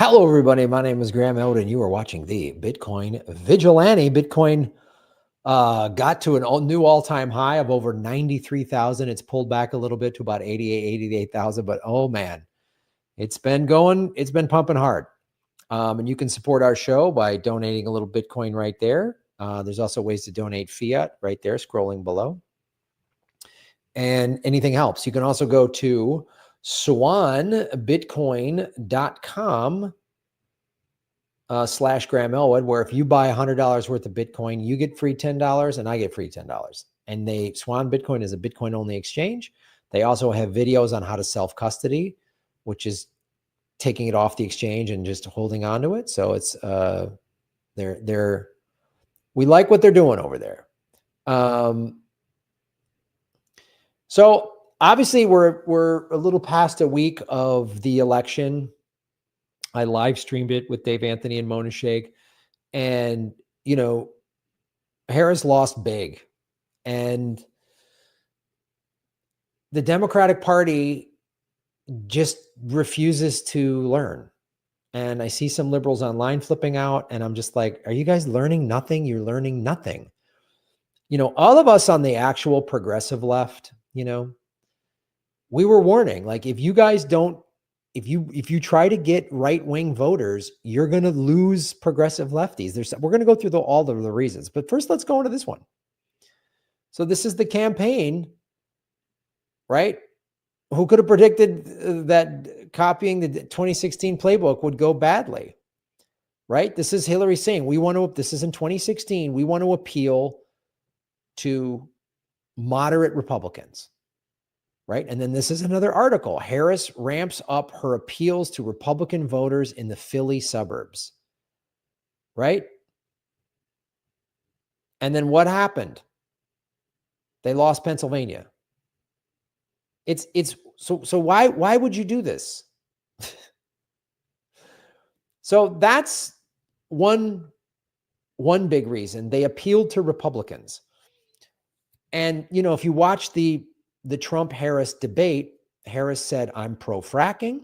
Hello, everybody. My name is Graham Elwood, and you are watching the Bitcoin Vigilante. Bitcoin got to a new all-time high of over 93,000. It's pulled back a little bit to about 88,000, but oh man, it's been pumping hard. And you can support our show by donating a little Bitcoin right there. There's also ways to donate fiat right there, scrolling below. And anything helps. You can also go to swanbitcoin.com / Graham Elwood, where if you buy $100 worth of Bitcoin, you get free $10 and I get free $10. And Swan Bitcoin is a Bitcoin only exchange. They also have videos on how to self-custody, which is taking it off the exchange and just holding on to it. So it's we like what they're doing over there. So obviously we're a little past a week of the election. I live streamed it with Dave Anthony and Mona Sheikh, and Harris lost big, and the Democratic Party just refuses to learn. And I see some liberals online flipping out, and I'm just like, are you guys learning nothing? You're learning nothing. All of us on the actual progressive left, we were warning, like, if you guys don't, if you try to get right-wing voters, you're going to lose progressive lefties. We're going to go through all of the reasons, but first let's go into this one. So this is the campaign, right? Who could have predicted that copying the 2016 playbook would go badly, right? This is Hillary saying, this is in 2016, we want to appeal to moderate Republicans. Right. And then this is another article. Harris ramps up her appeals to Republican voters in the Philly suburbs. Right. And then what happened? They lost Pennsylvania. So why would you do this? So that's one big reason. They appealed to Republicans. And if you watch the Trump-Harris debate, Harris said, I'm pro-fracking,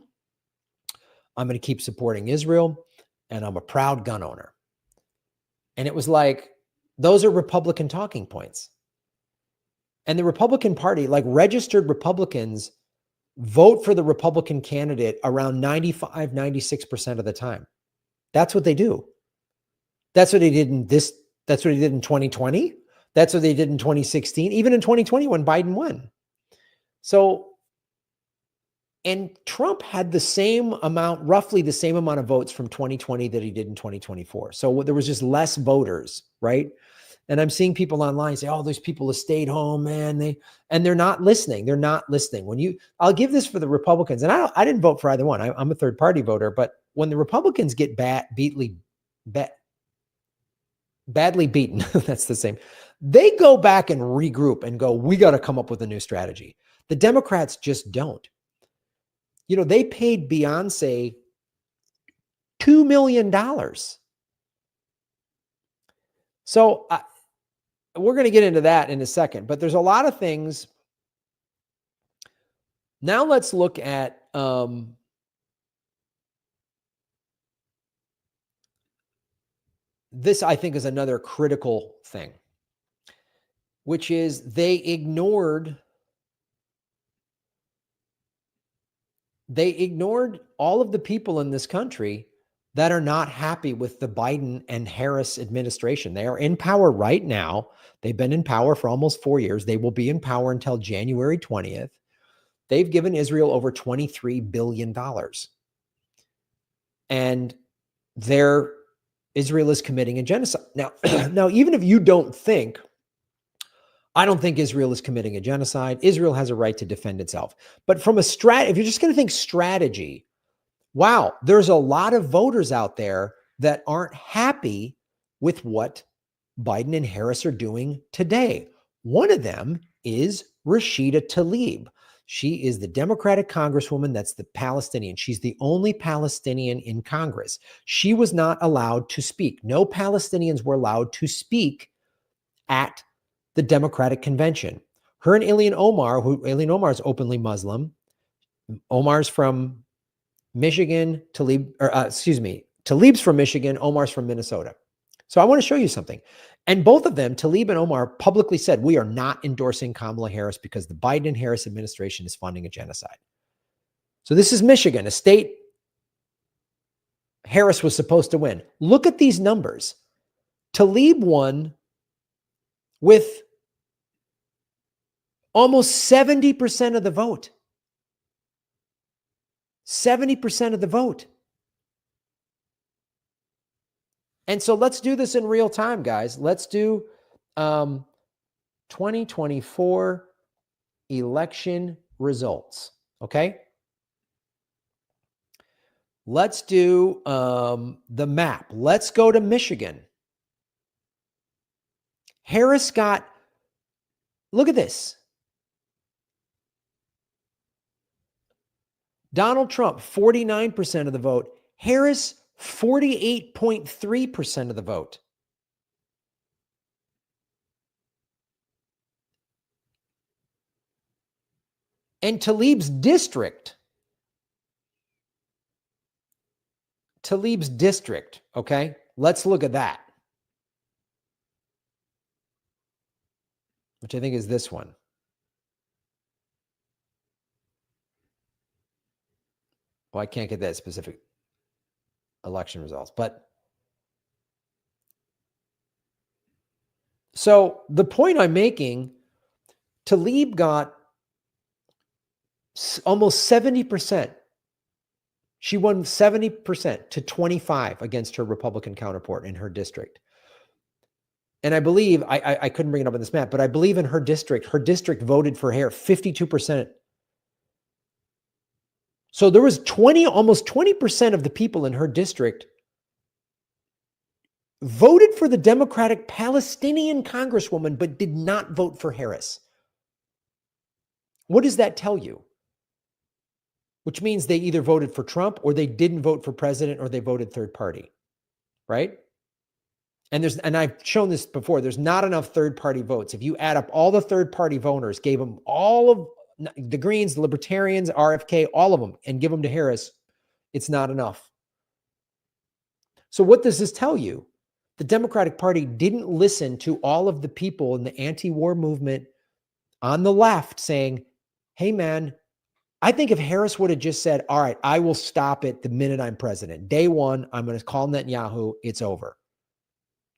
I'm going to keep supporting Israel, and I'm a proud gun owner. And it was like, those are Republican talking points. And the Republican Party, like registered Republicans, vote for the Republican candidate around 95, 96% of the time. That's what they do. That's what they did that's what they did in 2020. That's what they did in 2016, even in 2020 when Biden won. So, and Trump had roughly the same amount of votes from 2020 that he did in 2024. So there was just less voters, right? And I'm seeing people online say, oh, those people have stayed home, man. They're not listening. They're not listening. I'll give this for the Republicans. And I didn't vote for either one. I'm a third party voter, but when the Republicans get badly beaten, that's the same. They go back and regroup and go, we got to come up with a new strategy. The Democrats just don't. They paid Beyonce $2 million. So we're going to get into that in a second, but there's a lot of things. Now let's look at this, I think, is another critical thing, which is they ignored all of the people in this country that are not happy with the Biden and Harris administration. They are in power right now. They've been in power for almost 4 years. They will be in power until January 20th. They've given Israel over $23 billion. And Israel is committing a genocide. Now, even if you don't think, I don't think Israel is committing a genocide. Israel has a right to defend itself. But from if you're just going to think strategy, wow, there's a lot of voters out there that aren't happy with what Biden and Harris are doing today. One of them is Rashida Tlaib. She is the Democratic Congresswoman that's the Palestinian. She's the only Palestinian in Congress. She was not allowed to speak. No Palestinians were allowed to speak at the Democratic Convention. Her and Ilhan Omar is openly Muslim. Omar's from Michigan, Talib's from Michigan, Omar's from Minnesota. So I want to show you something. And both of them, Talib and Omar, publicly said, we are not endorsing Kamala Harris because the Biden and Harris administration is funding a genocide. So this is Michigan, a state Harris was supposed to win. Look at these numbers. Talib won with almost 70% of the vote. 70% of the vote. And so let's do this in real time, guys. Let's do 2024 election results, okay? Let's do the map. Let's go to Michigan. Harris got, look at this. Donald Trump, 49% of the vote. Harris, 48.3% of the vote. And Talib's district, okay? Let's look at that. Which I think is this one. Well, I can't get that specific election results, but so the point I'm making, Talib got almost 70%. She won 70% to 25 against her Republican counterpart in her district. And I believe, I couldn't bring it up on this map, but I believe in her district voted for Harris 52%. So there was almost 20% of the people in her district voted for the Democratic Palestinian Congresswoman, but did not vote for Harris. What does that tell you? Which means they either voted for Trump or they didn't vote for president or they voted third party, right? And I've shown this before, there's not enough third party votes. If you add up all the third party voters, gave them all of the Greens, the Libertarians, RFK, all of them, and give them to Harris, it's not enough. So what does this tell you? The Democratic Party didn't listen to all of the people in the anti-war movement on the left saying, hey man, I think if Harris would have just said, all right, I will stop it the minute I'm president. Day one, I'm going to call Netanyahu, it's over.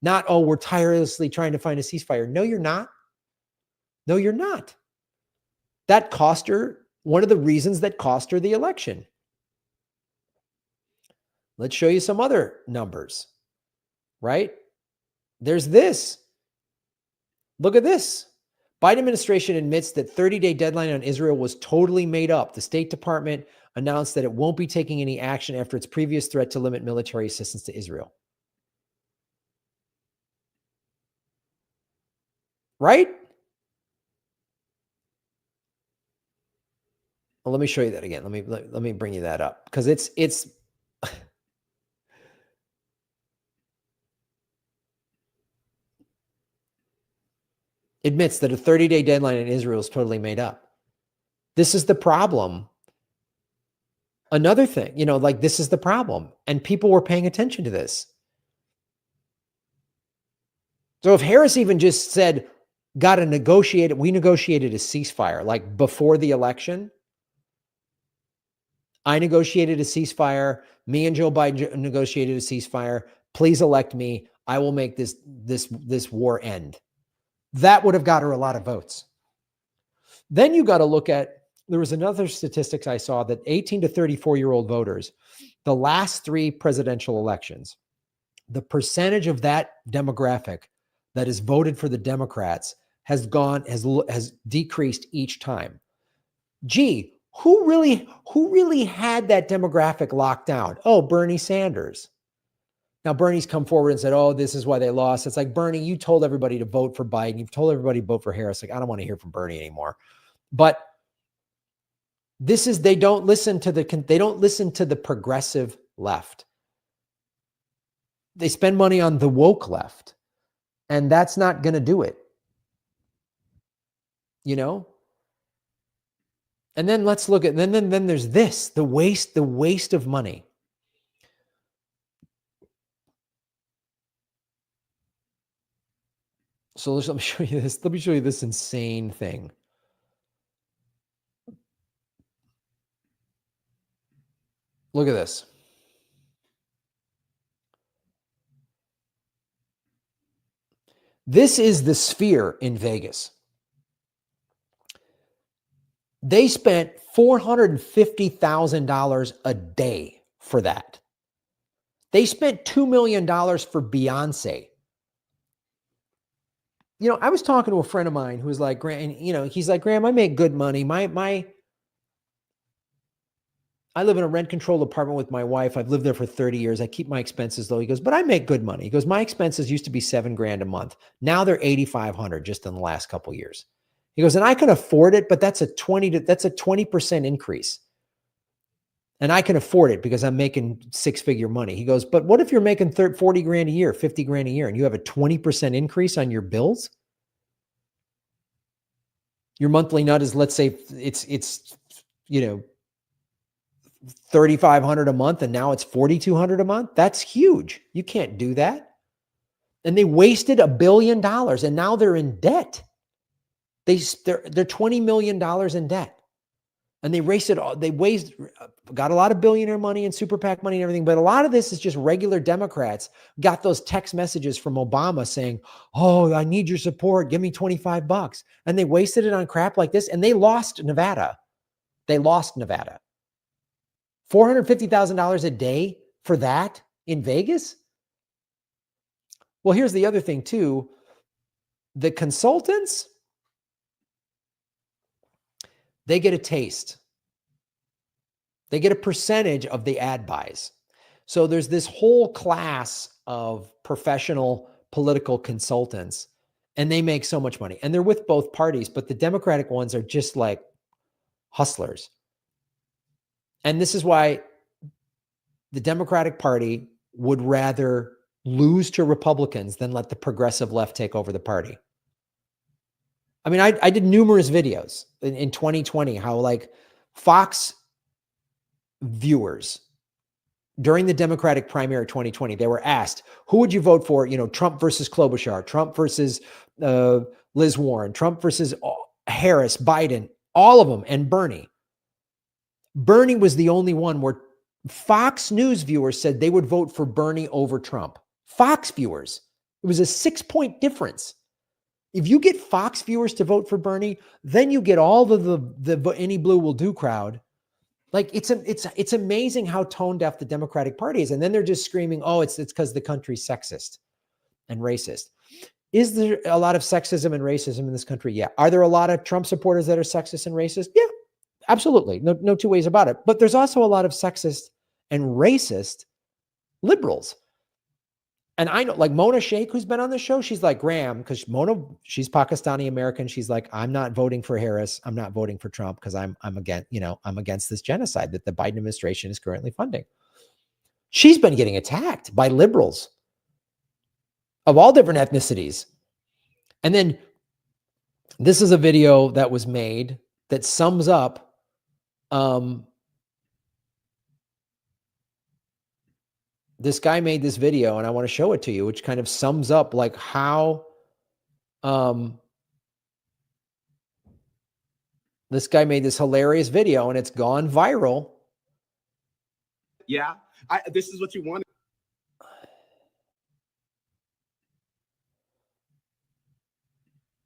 Not, oh, we're tirelessly trying to find a ceasefire. No, you're not. No, you're not. That cost her, one of the reasons that cost her the election. Let's show you some other numbers, right? There's this. Look at this. Biden administration admits that 30-day deadline on Israel was totally made up. The State Department announced that it won't be taking any action after its previous threat to limit military assistance to Israel. Right? Well, let me show you that again. Let me bring you that up because it's admits that a 30-day deadline in Israel is totally made up. This is the problem. Another thing, this is the problem. And people were paying attention to this. So if Harris even just said, we negotiated a ceasefire, like before the election, I negotiated a ceasefire. Me and Joe Biden negotiated a ceasefire. Please elect me. I will make this war end. That would have got her a lot of votes. Then you got to look at, there was another statistics I saw that 18 to 34-year-old voters, the last three presidential elections, the percentage of that demographic that has voted for the Democrats has decreased each time. Gee, who really had that demographic locked down? Oh, Bernie Sanders. Now, Bernie's come forward and said, oh, this is why they lost. It's like, Bernie, you told everybody to vote for Biden. You've told everybody to vote for Harris. Like, I don't want to hear from Bernie anymore. But they don't listen to the progressive left. They spend money on the woke left. And that's not going to do it. And then let's look at, then there's this, the waste of money. So let me show you this. Let me show you this insane thing. Look at this. This is the Sphere in Vegas. They spent $450,000 a day for that. They spent $2 million for Beyonce. You know, I was talking to a friend of mine who was like, Graham, you know, he's like, Graham, I make good money. I live in a rent-controlled apartment with my wife. I've lived there for 30 years. I keep my expenses low. He goes, but I make good money. He goes, my expenses used to be $7,000 a month. Now they're $8,500 just in the last couple of years. He goes, and I can afford it, but that's a 20% increase. And I can afford it because I'm making six-figure money. He goes, but what if you're making 40 grand a year, 50 grand a year, and you have a 20% increase on your bills? Your monthly nut is, let's say it's you know, $3,500 a month, and now it's $4,200 a month. That's huge. You can't do that. And they wasted $1 billion, and now they're in debt. They're $20 million in debt. And they raised it all. They got a lot of billionaire money and super PAC money and everything. But a lot of this is just regular Democrats got those text messages from Obama saying, oh, I need your support. Give me $25. And they wasted it on crap like this. And they lost Nevada. $450,000 a day for that in Vegas. Well, here's the other thing too. The consultants, they get a taste. They get a percentage of the ad buys. So there's this whole class of professional political consultants, and they make so much money. And they're with both parties, but the Democratic ones are just like hustlers. And this is why the Democratic Party would rather lose to Republicans than let the progressive left take over the party. I mean, I did numerous videos in 2020, how like Fox viewers during the Democratic primary 2020, they were asked, who would you vote for? You know, Trump versus Klobuchar, Trump versus Liz Warren, Trump versus Harris, Biden, all of them, and Bernie. Bernie was the only one where Fox News viewers said they would vote for Bernie over Trump. Fox viewers. It was a 6-point difference. If you get Fox viewers to vote for Bernie, then you get all the any blue will do crowd. Like it's amazing how tone deaf the Democratic Party is. And then they're just screaming, oh, it's because the country's sexist and racist. Is there a lot of sexism and racism in this country? Yeah. Are there a lot of Trump supporters that are sexist and racist? Yeah, absolutely. No two ways about it. But there's also a lot of sexist and racist liberals. And I know, like Mona Sheikh, who's been on the show, she's like, Graham, because Mona, she's Pakistani American. She's like, I'm not voting for Harris. I'm not voting for Trump because I'm against this genocide that the Biden administration is currently funding. She's been getting attacked by liberals of all different ethnicities. And then this is a video that was made that sums up this guy made this video, and I want to show it to you, which kind of sums up like how this guy made this hilarious video, and it's gone viral. Yeah, this is what you wanted.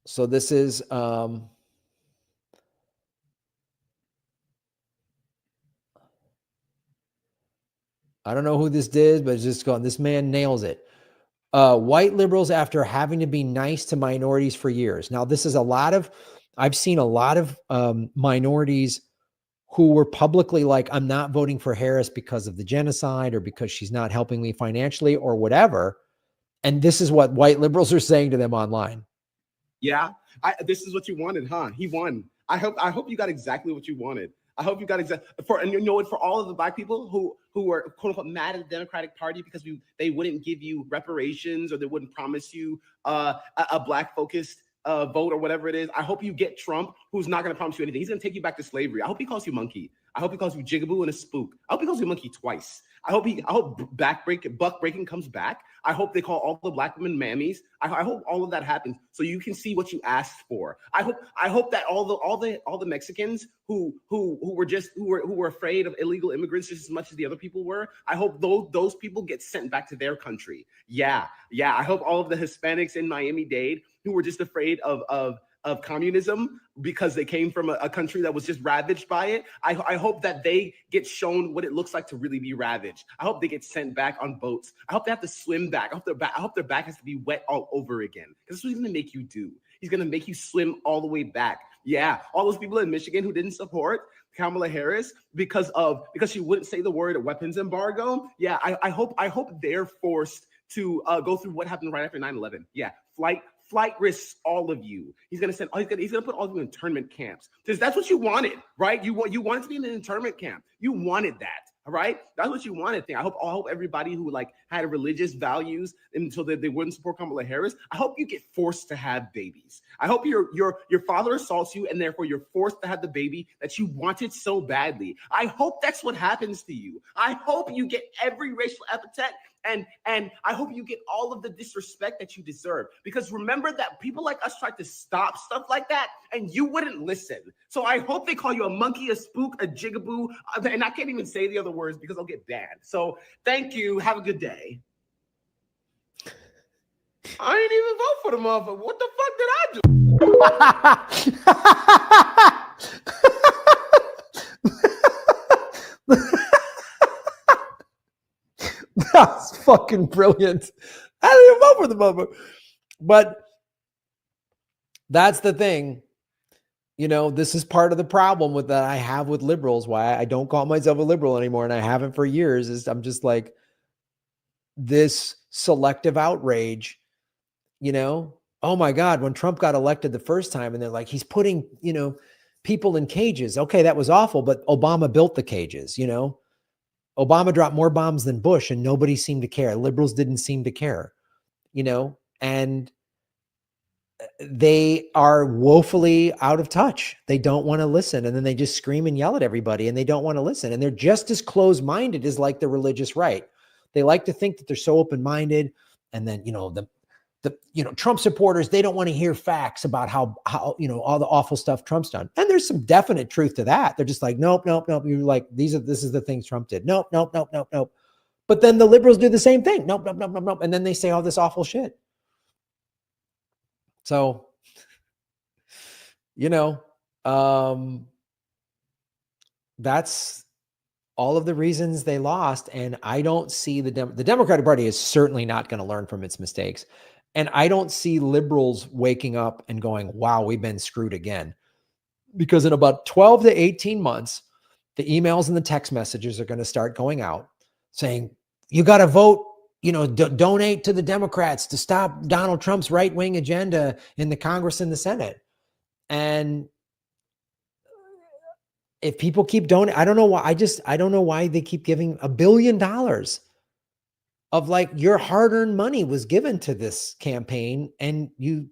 So this is I don't know who this did, but it's just gone. This man nails it. White liberals after having to be nice to minorities for years. Now, this is I've seen a lot of minorities who were publicly like, I'm not voting for Harris because of the genocide or because she's not helping me financially or whatever. And this is what white liberals are saying to them online. Yeah, this is what you wanted, huh? He won. I hope you got exactly what you wanted. I hope you got for all of the black people who were quote unquote mad at the Democratic Party because they wouldn't give you reparations or they wouldn't promise you a black focused vote or whatever it is. I hope you get Trump, who's not going to promise you anything. He's going to take you back to slavery. I hope he calls you monkey. I hope he calls you jigaboo and a spook. I hope he calls you monkey twice. I hope buck breaking comes back. I hope they call all the black women mammies. I hope all of that happens so you can see what you asked for. I hope that all the Mexicans who were afraid of illegal immigrants just as much as the other people were. I hope those people get sent back to their country. Yeah. I hope all of the Hispanics in Miami-Dade who were just afraid of communism because they came from a country that was just ravaged by it. I hope that they get shown what it looks like to really be ravaged. I hope they get sent back on boats. I hope they have to swim back. I hope their back has to be wet all over again. Because that's what he's going to make you do. He's going to make you swim all the way back. Yeah, all those people in Michigan who didn't support Kamala Harris because she wouldn't say the word weapons embargo. Yeah, I hope they're forced to go through what happened right after 9/11. Yeah, flight risks all of you. He's gonna put all of you in internment camps because that's what you wanted, right? You wanted to be in an internment camp. You wanted that, all right? That's what you wanted. I hope everybody who had religious values until they wouldn't support Kamala Harris. I hope you get forced to have babies. I hope your father assaults you and therefore you're forced to have the baby that you wanted so badly. I hope that's what happens to you. I hope you get every racial epithet. And I hope you get all of the disrespect that you deserve. Because remember that people like us tried to stop stuff like that, and you wouldn't listen. So I hope they call you a monkey, a spook, a jigaboo, and I can't even say the other words because I'll get banned. So thank you. Have a good day. I didn't even vote for the motherfucker. What the fuck did I do? That's fucking brilliant. I don't even vote for the motherfucker. But that's the thing. This is part of the problem that I have with liberals, why I don't call myself a liberal anymore, and I haven't for years, is I'm just like, this selective outrage, oh my God, when Trump got elected the first time, and they're like, he's putting, people in cages. Okay, that was awful, but Obama built the cages, Obama dropped more bombs than Bush and nobody seemed to care. Liberals didn't seem to care, and they are woefully out of touch. They don't want to listen. And then they just scream and yell at everybody and they don't want to listen. And they're just as closed-minded as like the religious right. They like to think that they're so open-minded. And then, the Trump supporters, they don't want to hear facts about how all the awful stuff Trump's done. And there's some definite truth to that. They're just like, nope. You're like, this is the things Trump did. Nope. But then the liberals do the same thing. Nope. And then they say all this awful shit. So, that's all of the reasons they lost. And I don't see the Democratic Party is certainly not going to learn from its mistakes. And I don't see liberals waking up and going, wow, we've been screwed again. Because in about 12 to 18 months, the emails and the text messages are going to start going out saying, you got to vote, donate to the Democrats to stop Donald Trump's right-wing agenda in the Congress and the Senate. And if people keep donating, I don't know why. I don't know why they keep giving $1 billion of like your hard-earned money was given to this campaign, and you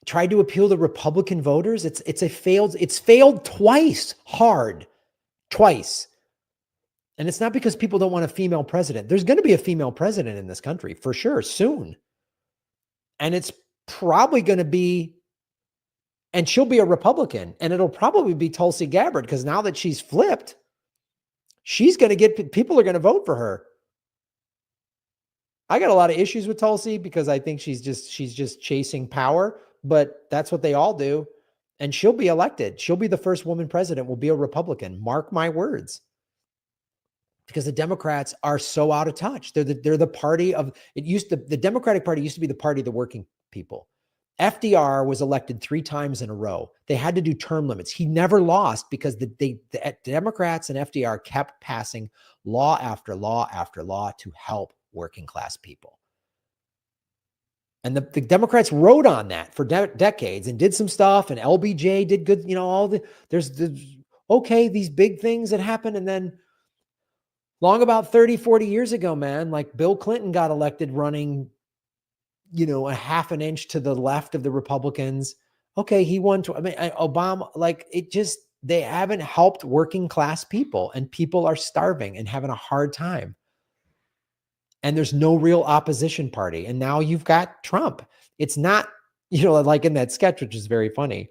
tried to appeal to Republican voters. It's failed twice hard, twice. And it's not because people don't want a female president. There's going to be a female president in this country for sure soon. And it's probably going to be, and she'll be a Republican, and it'll probably be Tulsi Gabbard, because now that she's flipped, she's going to get, people are going to vote for her. I got a lot of issues with Tulsi because I think she's just chasing power, but that's what they all do. And she'll be elected. She'll be the first woman president, will be a Republican. Mark my words. Because the Democrats are so out of touch. They're the party of, the Democratic Party used to be the party of the working people. FDR was elected 3 times in a row. They had to do term limits. He never lost because the Democrats and FDR kept passing law after law after law to help working class people. And the Democrats rode on that for decades and did some stuff, and LBJ did good, there's these big things that happen. And then long about 30, 40 years ago, man, like Bill Clinton got elected running a half an inch to the left of the Republicans. Okay, he won. Obama, like it just, they haven't helped working class people, and people are starving and having a hard time. And there's no real opposition party. And now you've got Trump. It's not, like in that sketch, which is very funny.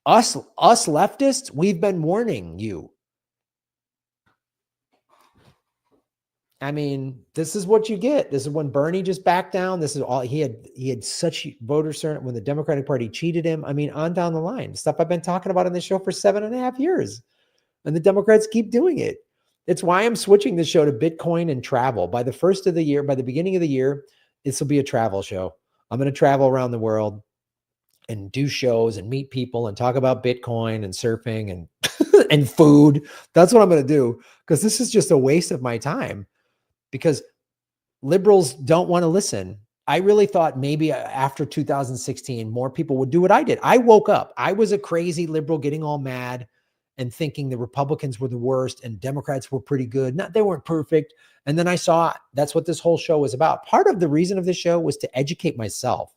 Us leftists, we've been warning you. I mean, this is what you get. This is when Bernie just backed down. This is all he had such voter turnout when the Democratic Party cheated him. I mean, on down the line, stuff I've been talking about on this show for 7.5 years. And the Democrats keep doing it. It's why I'm switching the show to Bitcoin and travel. By the first of the year, by the beginning of the year, this will be a travel show. I'm going to travel around the world and do shows and meet people and talk about Bitcoin and surfing and and food. That's what I'm going to do, because this is just a waste of my time, because liberals don't want to listen. I really thought maybe after 2016, more people would do what I did. I woke up. I was a crazy liberal getting all mad and thinking the Republicans were the worst and Democrats were pretty good. Not, they weren't perfect. And then I saw that's what this whole show was about. Part of the reason of this show was to educate myself.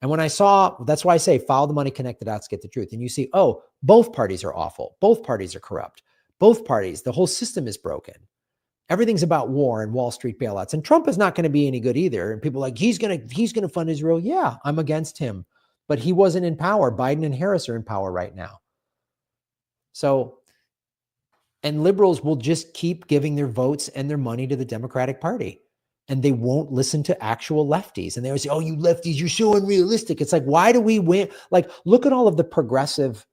And when I saw, that's why I say follow the money, connect the dots, get the truth. And you see, oh, both parties are awful. Both parties are corrupt. Both parties, the whole system is broken. Everything's about war and Wall Street bailouts. And Trump is not going to be any good either. And people are like, he's going to fund Israel. Yeah, I'm against him. But he wasn't in power. Biden and Harris are in power right now. So, and liberals will just keep giving their votes and their money to the Democratic Party. And they won't listen to actual lefties. And they always say, oh, you lefties, you're so unrealistic. It's like, why do we win? Like, look at all of the progressive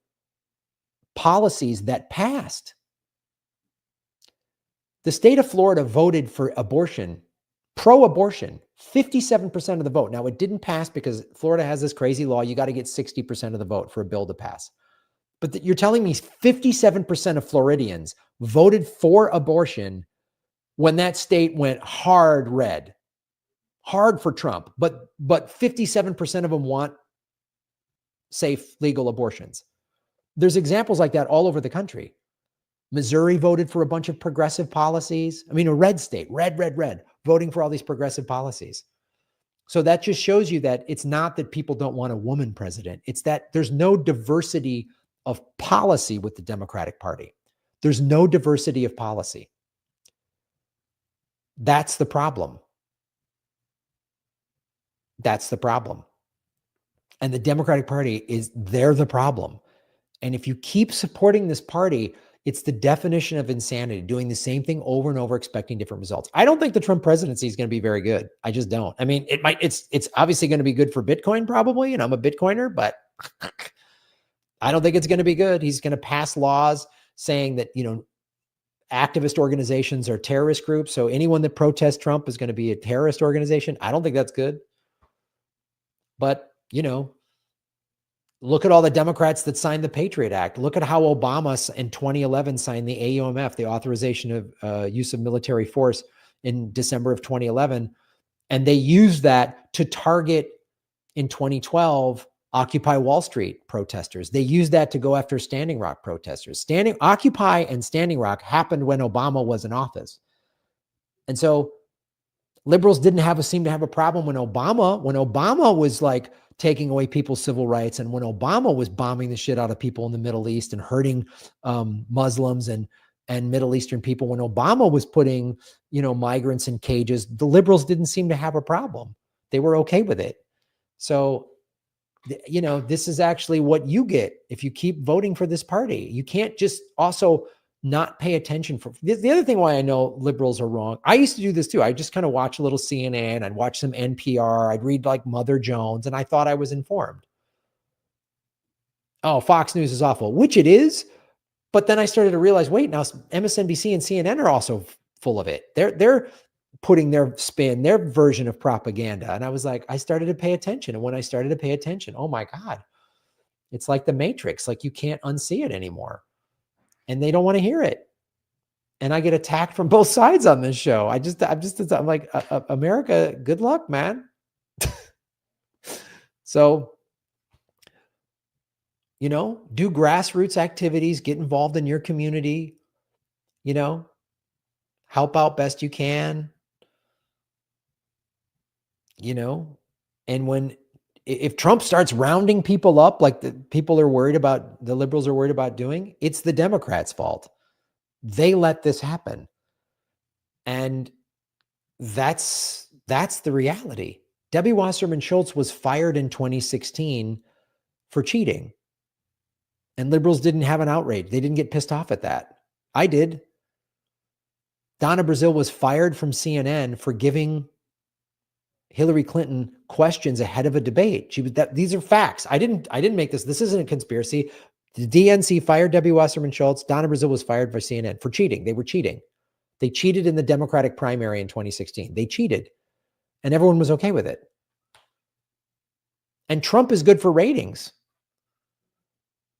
policies that passed. The state of Florida voted for abortion, pro-abortion, 57% of the vote. Now, it didn't pass because Florida has this crazy law. You got to get 60% of the vote for a bill to pass. But you're telling me 57% of Floridians voted for abortion when that state went hard red, hard for Trump, but 57% of them want safe, legal abortions. There's examples like that all over the country. Missouri voted for a bunch of progressive policies. I mean, a red state, red, voting for all these progressive policies. So that just shows you that it's not that people don't want a woman president. It's that there's no diversity of policy with the Democratic Party. There's no diversity of policy. That's the problem. That's the problem. And the Democratic Party they're the problem. And if you keep supporting this party, it's the definition of insanity, doing the same thing over and over, expecting different results. I don't think the Trump presidency is going to be very good. I just don't. I mean, it's obviously going to be good for Bitcoin probably, and I'm a Bitcoiner, but I don't think it's going to be good. He's going to pass laws saying that, activist organizations are terrorist groups. So anyone that protests Trump is going to be a terrorist organization. I don't think that's good. But, look at all the Democrats that signed the Patriot Act. Look at how Obama in 2011 signed the AUMF, the authorization of use of military force, in December of 2011. And they used that to target, in 2012, Occupy Wall Street protesters. They used that to go after Standing Rock protesters. Occupy and Standing Rock happened when Obama was in office. And so liberals didn't seem to have a problem when Obama was like taking away people's civil rights, and when Obama was bombing the shit out of people in the Middle East and hurting Muslims and Middle Eastern people, when Obama was putting, migrants in cages, the liberals didn't seem to have a problem. They were okay with it. So, this is actually what you get if you keep voting for this party. You can't just also not pay attention. For the other thing why I know liberals are wrong, I used to do this too. I just kind of watch a little CNN, I'd watch some NPR, I'd read like Mother Jones, and I thought I was informed. Oh, Fox News is awful, which it is. But then I started to realize, wait, now MSNBC and CNN are also full of it. They're putting their spin, their version of propaganda. And I was like, I started to pay attention. And when I started to pay attention, oh my God, it's like the Matrix. Like you can't unsee it anymore. And they don't want to hear it. And I get attacked from both sides on this show. I'm like, America, good luck, man. So, do grassroots activities, get involved in your community, help out best you can, And if Trump starts rounding people up like the people are worried about, the liberals are worried about doing, it's the Democrats' fault. They let this happen. And that's the reality. Debbie Wasserman Schultz was fired in 2016 for cheating. And liberals didn't have an outrage. They didn't get pissed off at that. I did. Donna Brazile was fired from CNN for giving Hillary Clinton questions ahead of a debate. These are facts. I didn't make this. This isn't a conspiracy. The DNC fired Debbie Wasserman Schultz. Donna Brazile was fired by CNN for cheating. They were cheating. They cheated in the Democratic primary in 2016. They cheated. And everyone was okay with it. And Trump is good for ratings.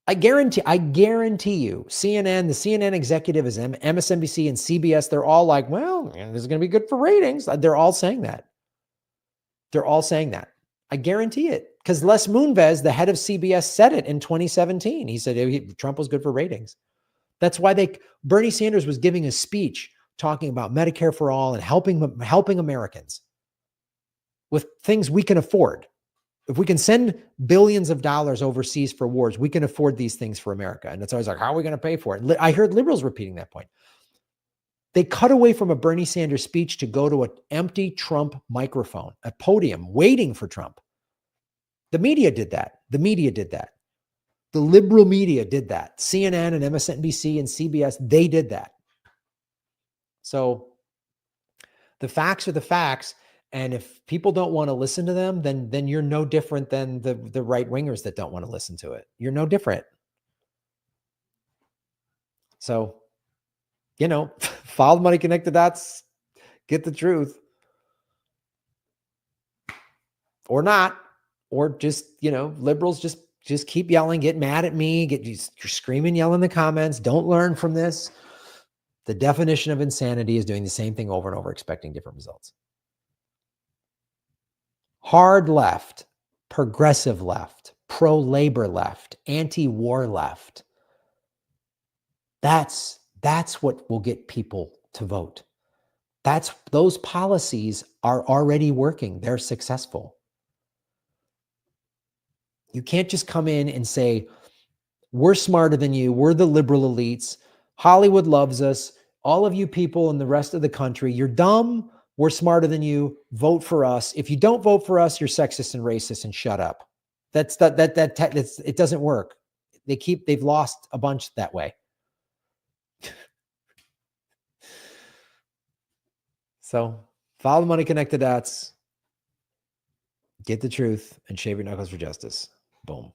I guarantee you, CNN, the CNN executive is MSNBC and CBS. They're all like, well, this is going to be good for ratings. They're all saying that. They're all saying that. I guarantee it. Because Les Moonves, the head of CBS, said it in 2017. He said Trump was good for ratings. That's why Bernie Sanders was giving a speech talking about Medicare for all and helping Americans with things we can afford. If we can send billions of dollars overseas for wars, we can afford these things for America. And it's always like, how are we going to pay for it? I heard liberals repeating that point. They cut away from a Bernie Sanders speech to go to an empty Trump microphone, a podium, waiting for Trump. The media did that. The liberal media did that. CNN and MSNBC and CBS, they did that. So the facts are the facts. And if people don't want to listen to them, then you're no different than the right-wingers that don't want to listen to it. You're no different. So, follow the money, connect the dots, get the truth. Or not. Or just, liberals just keep yelling, get mad at me, you're screaming, yell in the comments, don't learn from this. The definition of insanity is doing the same thing over and over, expecting different results. Hard left, progressive left, pro-labor left, anti-war left. That's what will get people to vote. Those policies are already working. They're successful. You can't just come in and say, we're smarter than you. We're the liberal elites. Hollywood loves us. All of you people in the rest of the country, you're dumb. We're smarter than you. Vote for us. If you don't vote for us, you're sexist and racist and shut up. It doesn't work. They've lost a bunch that way. So follow the money, connect the dots, get the truth, and shave your knuckles for justice. Boom.